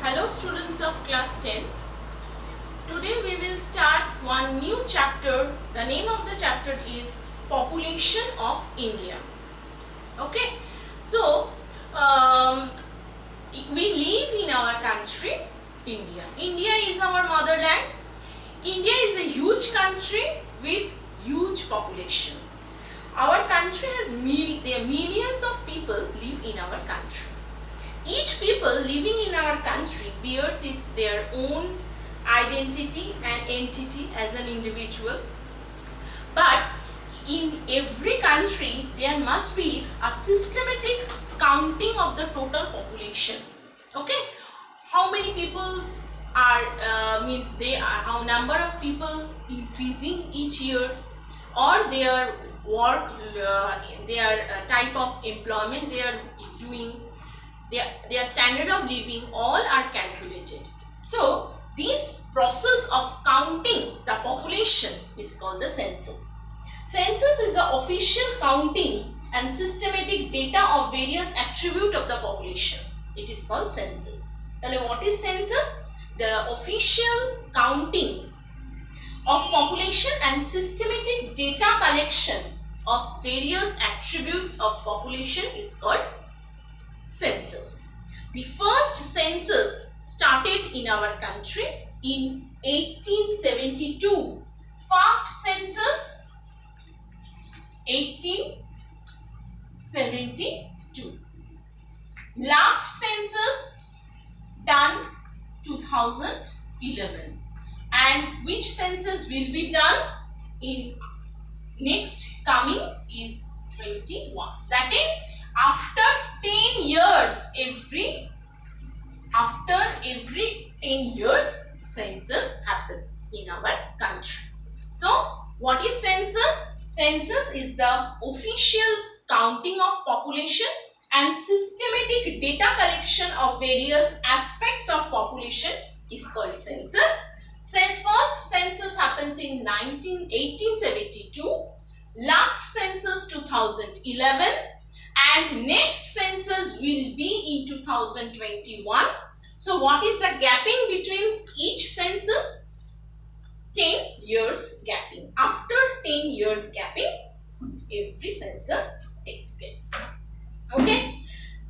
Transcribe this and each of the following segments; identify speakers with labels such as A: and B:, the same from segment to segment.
A: Hello students of class 10. Today we will start one new chapter. The name of the chapter is Population of India. Okay. So we live in our country India. India is our motherland. India is a huge country with huge population. Our country has millions of people live in our country. Each people living in our country bears their own identity and entity as an individual. But in every country there must be a systematic counting of the total population. Okay, how many peoples are how number of people increasing each year, or their work, their type of employment they are doing, their standard of living, all are calculated. So this process of counting the population is called the census. Census is the official counting and systematic data of various attributes of the population. It is called census. And what is census? The official counting of population and systematic data collection of various attributes of population is called census. The first census started in our country in 1872. First census 1872. Last census done 2011. And which census will be done in next coming is 21. That is after 10 years, every 10 years census happen in our country. So what is census? Census is the official counting of population and systematic data collection of various aspects of population is called census. First census happens in 1872, last census 2011, and next census will be in 2021. So what is the gapping between each census? 10 years gapping. After 10 years gapping, every census takes place. Okay.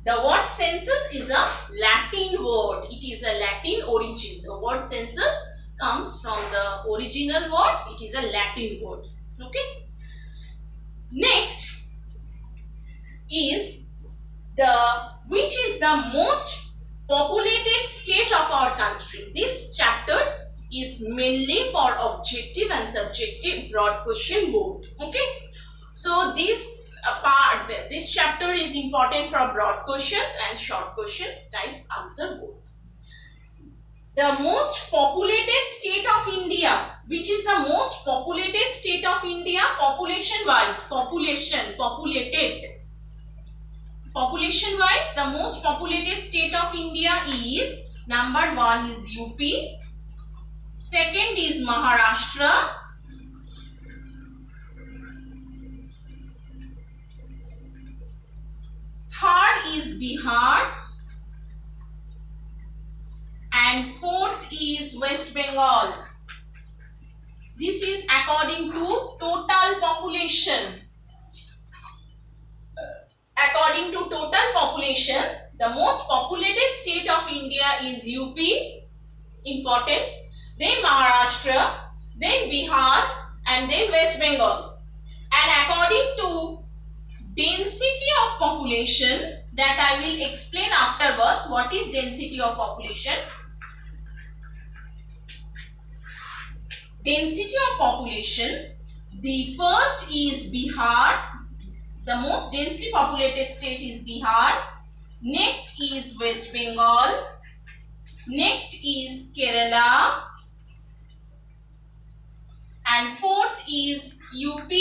A: The word census is a Latin word. It is a Latin origin. The word census comes from the original word. It is a Latin word. Okay. Next is which is the most populated state of our country. This chapter is mainly for objective and subjective broad question both. Okay. So this chapter is important for broad questions and short questions type answer both. The most populated state of India. Which is the most populated state of India? Population wise, population wise, the most populated state of India is number 1 is UP, second is Maharashtra, third is Bihar, and fourth is West Bengal. This is according to total population. According to total population, the most populated state of India is UP, important, then Maharashtra, then Bihar, and then West Bengal. And according to density of population, that I will explain afterwards. What is density of population? Density of population, the first is Bihar. The most densely populated state is Bihar. Next is West Bengal. Next is Kerala. And fourth is UP.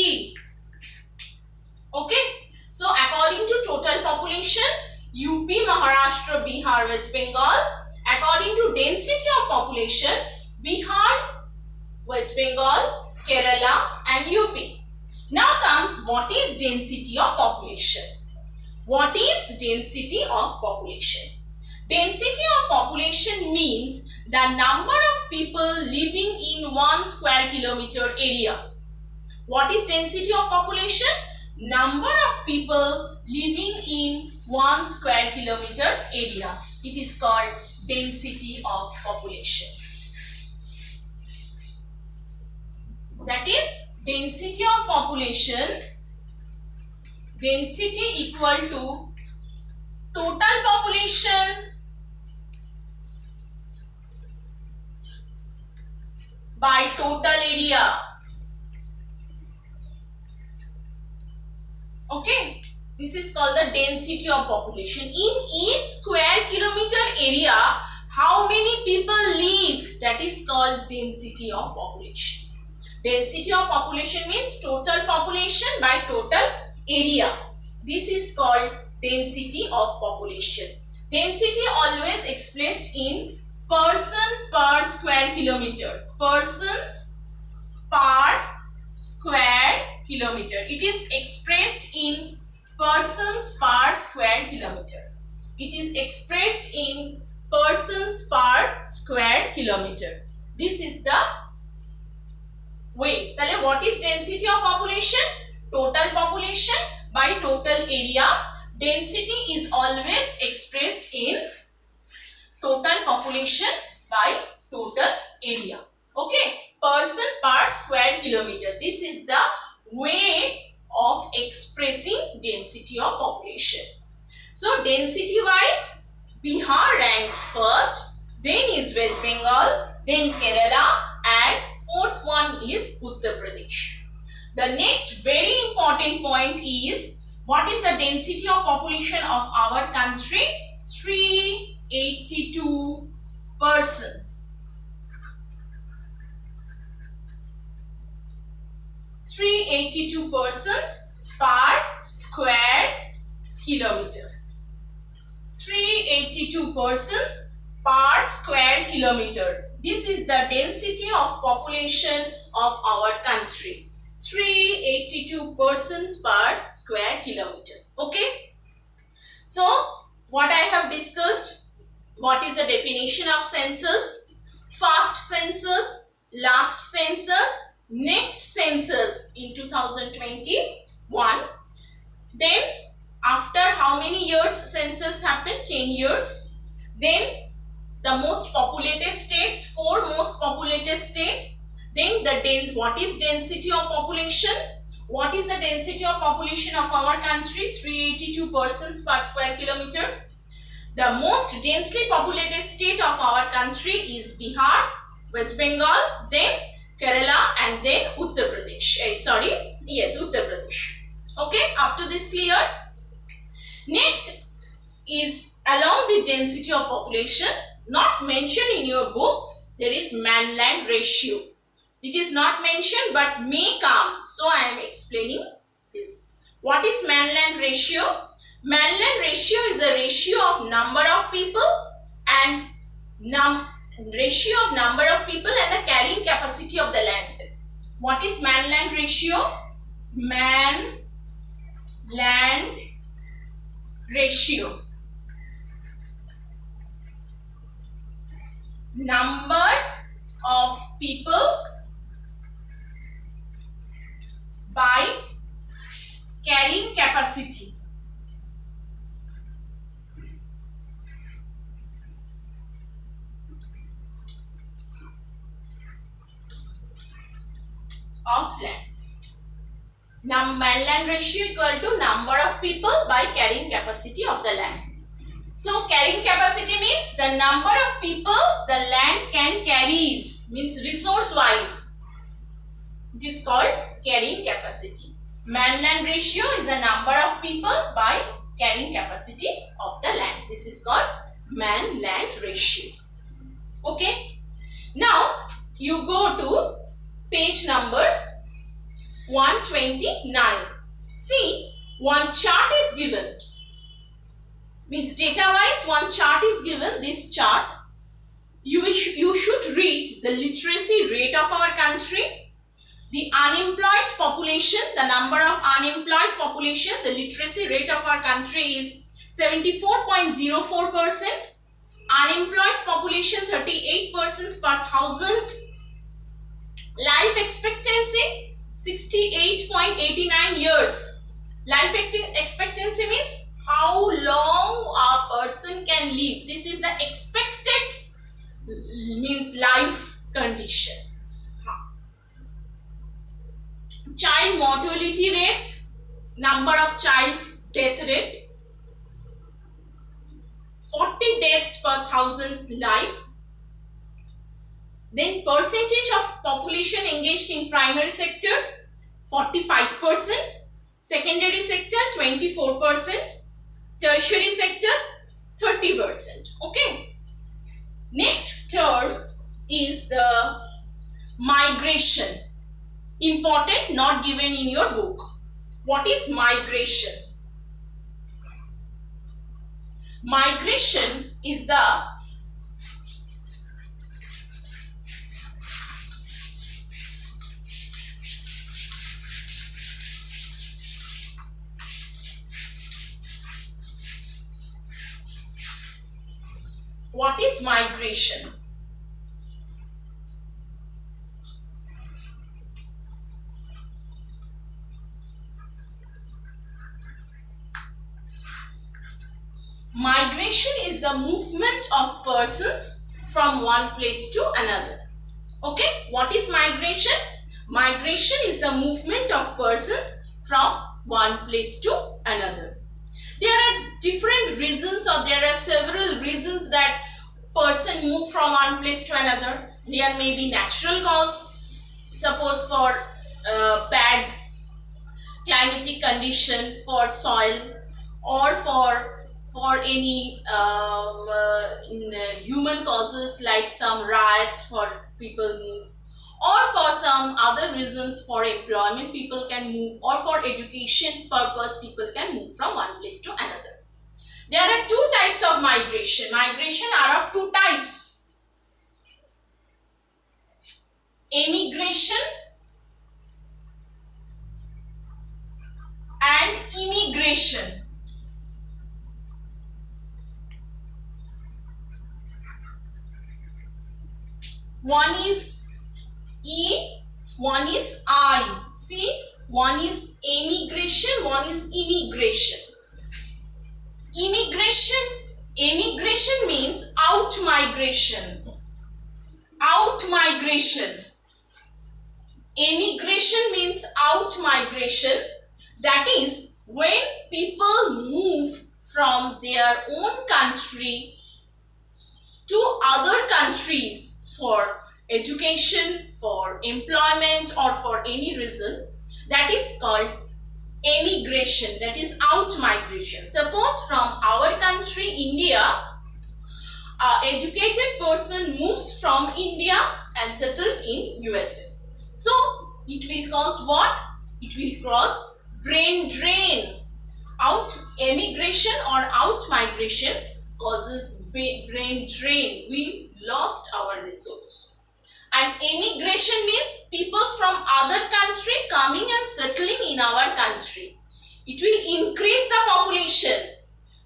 A: Okay. So according to total population, UP, Maharashtra, Bihar, West Bengal. According to density of population, Bihar, West Bengal, Kerala, and UP. Now comes what is density of population. What is density of population? Density of population means the number of people living in 1 square kilometer area. What is density of population? Number of people living in 1 square kilometer area. It is called density of population. That is density of population. Density equal to total population by total area. Okay, this is called the density of population. In each square kilometer area, how many people live? That is called density of population. Density of population means total population by total area. This is called density of population. Density always expressed in person per square kilometer. Persons per square kilometer. It is expressed in persons per square kilometer. It is expressed in persons per square kilometer. This is the way. Tale what is density of population? Total population by total area. Density is always expressed in total population by total area. Okay, person per square kilometer. This is the way of expressing density of population. So density wise, Bihar ranks first, then is West Bengal, then Kerala, and fourth one is Uttar Pradesh. The next very important point is, what is the density of population of our country? 382 person. 382 persons per square kilometer. 382 persons per square kilometer. This is the density of population of our country. 382 persons per square kilometer. Okay. So, what I have discussed, what is the definition of census, first census, last census, next census in 2021. Then after how many years census happened? 10 years. Then the most populated states, 4 most populated states. Then what is density of population? What is the density of population of our country? 382 persons per square kilometer. The most densely populated state of our country is Bihar, West Bengal, then Kerala, and then Uttar Pradesh. Uttar Pradesh. Okay, up to this clear? Next is, along with density of population, not mentioned in your book, there is man-land ratio. It is not mentioned but may come. So I am explaining this. What is man-land ratio? Man-land ratio is a ratio of number of people and ratio of number of people and the carrying capacity of the land. What is man-land ratio? Man-land ratio. Number of people by carrying capacity. Of land. Man-land ratio equal to number of people by carrying capacity of the land. So carrying capacity means the number of people the land can carries, means resource wise. It is called carrying capacity. Man-land ratio is a number of people by carrying capacity of the land. This is called man-land ratio. Okay. Now you go to page number 129. See, one chart is given. Means data wise one chart is given. This chart, you should read the literacy rate of our country, the unemployed population, the number of unemployed population. The literacy rate of our country is 74.04%. Unemployed population 38 persons per thousand. Life expectancy 68.89 years. Life expectancy means how long a person can live. This is the expected means life condition. Child mortality rate, number of child death rate, 40 deaths per thousand's life. Then percentage of population engaged in primary sector 45%, secondary sector 24%, tertiary sector 30%. Okay. Next third is the migration. Important, not given in your book. What is migration? Migration is the what is migration? Migration is the movement of persons from one place to another. Okay, what is migration? Migration is the movement of persons from one place to another. There are different reasons, or there are several reasons that person move from one place to another. There may be natural cause, suppose for bad climatic condition, for soil, or for any human causes like some riots for people move, or for some other reasons for employment people can move, or for education purpose people can move from one place to another. There are two types of migration. Migration are of two types: emigration and immigration. One is E, one is I. See, one is emigration, one is immigration. Emigration means out migration. Out migration. Emigration means out migration. That is when people move from their own country to other countries for education, for employment, or for any reason. That is called emigration, that is out migration. Suppose from our country India, an educated person moves from India and settled in USA. So it will cause what? It will cause brain drain. Out emigration or out migration causes brain drain. We lost our resource. And emigration means people from other country coming and settling in our country. It will increase the population.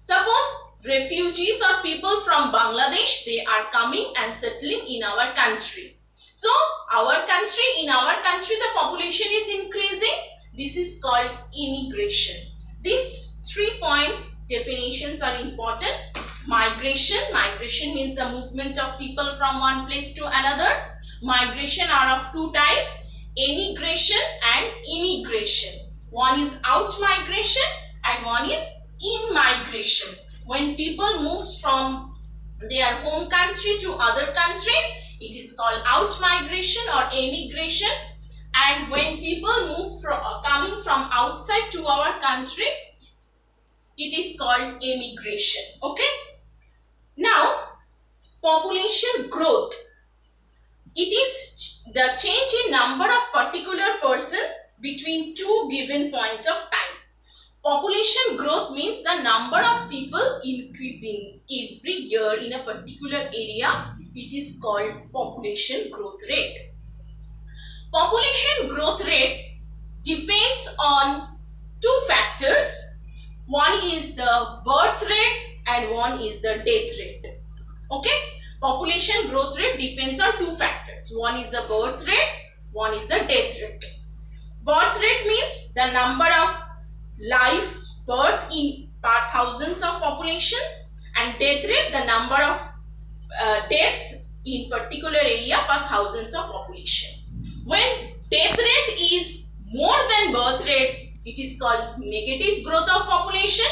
A: Suppose refugees or people from Bangladesh, they are coming and settling in our country. So in our country the population is increasing. This is called immigration. These 3 points definitions are important. Migration means the movement of people from one place to another. Migration are of two types: emigration and immigration. One is out migration and one is in migration. When people moves from their home country to other countries, it is called out migration or emigration. And when people move from coming from outside to our country, it is called emigration. Okay. Now, population growth. It is the change in number of particular person between two given points of time. Population growth means the number of people increasing every year in a particular area. It is called population growth rate. Population growth rate depends on two factors. One is the birth rate and one is the death rate. Okay, population growth rate depends on two factors. One is the birth rate, one is the death rate. Birth rate means the number of life birth in per thousands of population, and death rate the number of deaths in particular area per thousands of population. When death rate is more than birth rate, it is called negative growth of population.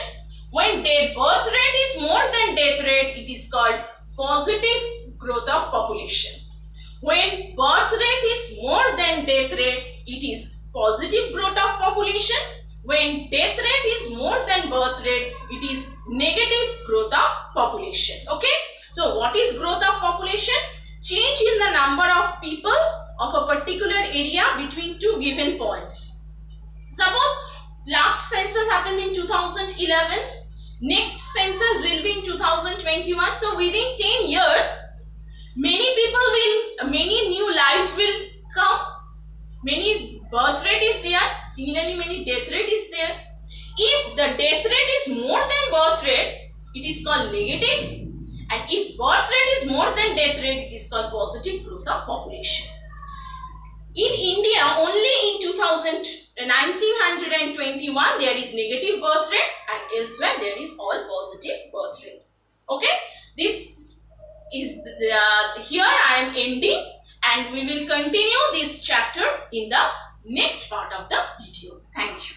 A: When birth rate is more than death rate, it is called positive growth of population. When birth rate is more than death rate, it is positive growth of population. When death rate is more than birth rate, it is negative growth of population. Okay. So what is growth of population? Change in the number of people of a particular area between two given points. Suppose last census happened in 2011. Next census will be in 2021. So within 10 years, many new lives will come. Many birth rate is there. Similarly, many death rate is there. If the death rate is more than birth rate, it is called negative. And if birth rate is more than death rate, it is called positive growth of population. In India, only in 1921 there is negative birth rate, and elsewhere there is all positive birth rate. Okay, this is here I am ending, and we will continue this chapter in the next part of the video. Thank you.